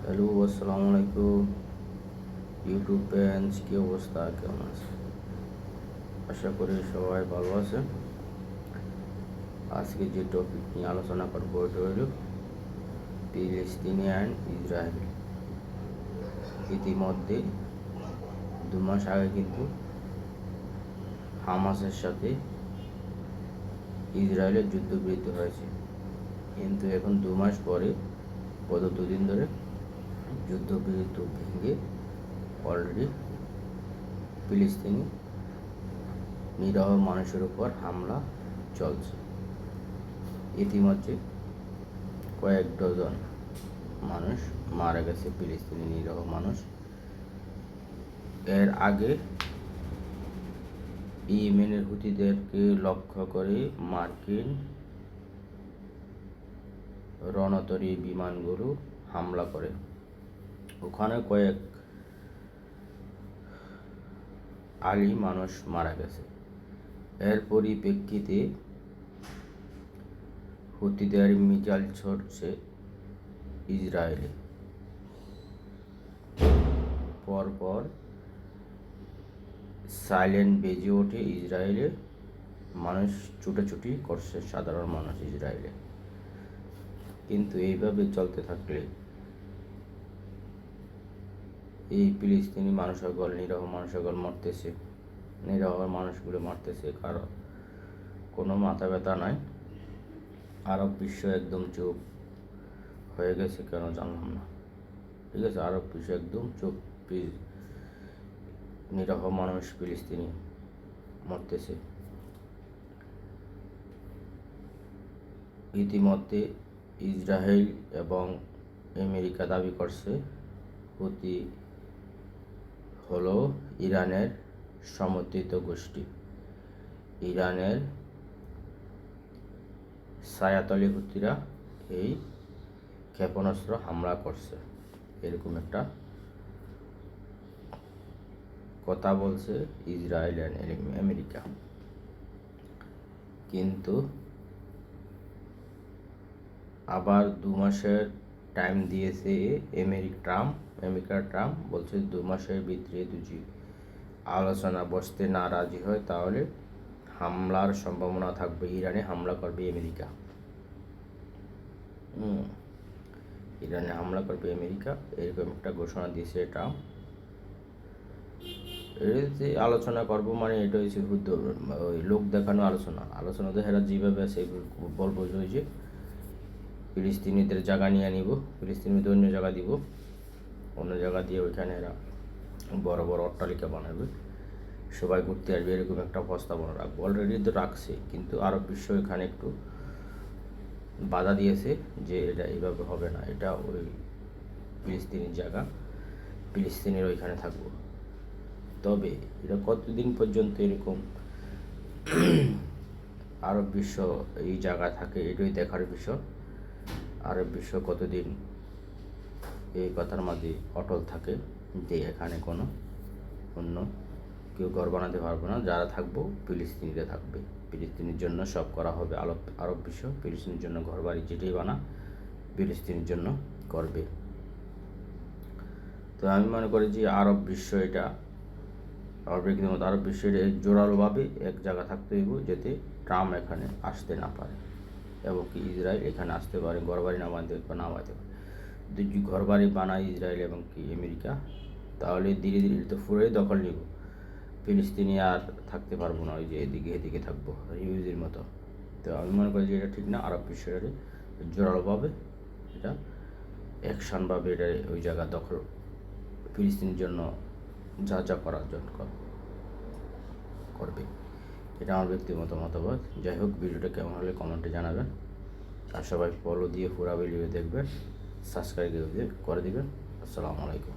Hello, আসসালামু আলাইকুম। YouTube friends, কী অবস্থা, কেমন আছে? আশা করি সবাই ভালো আছে। আজকে যে টপিক নিয়ে আলোচনা করবো ওটা হলো ফিলিস্তিনি অ্যান্ড ইসরায়েল। ইতিমধ্যে 2 মাস আগে কিন্তু হামাসের সাথে ইসরায়েলের যুদ্ধবিরতি হয়েছে, কিন্তু এখন 2 মাস পরে গত 2 দিন ধরে যুদ্ধবিরতি ভেঙে অলরেডি ফিলিস্তিনি নিরহ মানুষের উপর হামলা চলছে। ইতিমধ্যে কয়েক ডজন মানুষ মারা গেছে, ফিলিস্তিনি নিরহ মানুষ। এর আগে ইয়েমেনের হুতিদেরকে লক্ষ্য করে মার্কিন রণতরী বিমানগুলো হামলা করে, ওখানে কয়েক আলী মানুষ মারা গেছে। এর পরিপ্রেক্ষিতে হুতিদের মিসাইল ছড়ছে ইসরায়েলে। পরপর সাইলেন্ট বেজে ওঠে ইসরায়েলে, মানুষ ছুটাছুটি করছে, সাধারণ মানুষ ইসরায়েলে। কিন্তু এইভাবে চলতে থাকলে এই ফিলিস্তিনি মানুষগুলো, নিরহ মানুষগুলো মরতেছে, নিরহ মানুষগুলো মরতেছে, কারো কোনো মাথা ব্যথা নাই। আরব বিশ্ব একদম চুপ হয়ে গেছে, কেন জানলাম না। ঠিক আছে, আরব বিশ্ব একদম চুপ। নিরহ মানুষ ফিলিস্তিনি মরতেছে। ইতিমধ্যে ইসরায়েল এবং আমেরিকা দাবি করছে হুতি হলো ইরানের সমর্থিত গোষ্ঠী। ইরানের ছায়াতলে হুতিরা এই ক্ষেপণাস্ত্র হামলা করছে, এরকম একটা কথা বলছে ইসরায়েল এন্ড আমেরিকা। কিন্তু আবার 2 মাসের টাইম দিয়েছে আমেরিকার ট্রাম্প বলছে 2 মাসের ভিতরে যদি আলোচনা বসতে না রাজি হয় তাহলে হামলার সম্ভাবনা থাকবে, ইরানে হামলা করবে আমেরিকা। ইরানে হামলা করবে আমেরিকা, এরকম একটা ঘোষণা দিয়েছে ট্রাম্প। যে আলোচনা করবো মানে এটা হচ্ছে ওই লোক দেখানো আলোচনা তো হেরা যেভাবে আছে বলবো যে ফিলিস্তিনিদের জায়গা নিয়ে নিব, ফিলিস্তিনিদের অন্য জায়গা দিব, অন্য জায়গা দিয়ে ওইখানে এরা বড় বড় অট্টালিকা বানাবে, সবাই ঘুরতে আসবে, এরকম একটা প্রস্তাবনা রাখবো। অলরেডি তো রাখছে, কিন্তু আরব বিশ্ব এখানে একটু বাধা দিয়েছে যে এটা এইভাবে হবে না, এটা ওই ফিলিস্তিনির জায়গা, ফিলিস্তিনির ওইখানে থাকবো। তবে এটা কতদিন পর্যন্ত এরকম আরব বিশ্ব এই জায়গা থাকে, এটাই দেখার বিষয়। আরব বিশ্ব কতদিন এই কথার মাঝে অটল থাকে যে এখানে কোনো অন্য কেউ ঘর বানাতে পারবে না, যারা থাকবো ফিলিস্তিনিরা থাকবে, ফিলিস্তিনির জন্য সব করা হবে। আরব বিশ্ব ফিলিস্তিনির জন্য ঘর বাড়ি যেটাই বানা ফিলিস্তিনির জন্য করবে। তো আমি মনে করি যে আরব বিশ্ব এটা আরব বিশ্বের জোরালোভাবে এক জায়গা থাকতে হইব, যাতে ট্রাম্প এখানে আসতে না পারে এবং কি ইসরায়েল এখানে আসতে পারে, ঘরবাড়ি নামাতে পারে। যদি ঘরবাড়ি বানায় ইসরায়েল এবং কি আমেরিকা, তাহলে ধীরে ধীরে তো পুরোই দখল নিব, ফিলিস্তিনি আর থাকতে পারবো না, ওই যে এদিকে থাকবো ইউজির মতো। তো আমি মনে করি যে এটা ঠিক না। আরব বিশ্বের জোরালোভাবে এটা অ্যাকশনভাবে এটা ওই জায়গা দখল ফিলিস্তিনের জন্য যা যা করার জন্য করবে, এটা আমার ব্যক্তিগত মতামত। যাই হোক, ভিডিওটা কেমন হলে কমেন্টে জানাবেন, আর সবাই ফলো দিয়ে পুরা ভিডিও দেখবেন, সাবস্ক্রাইব করে দিবেন। আসসালামু আলাইকুম।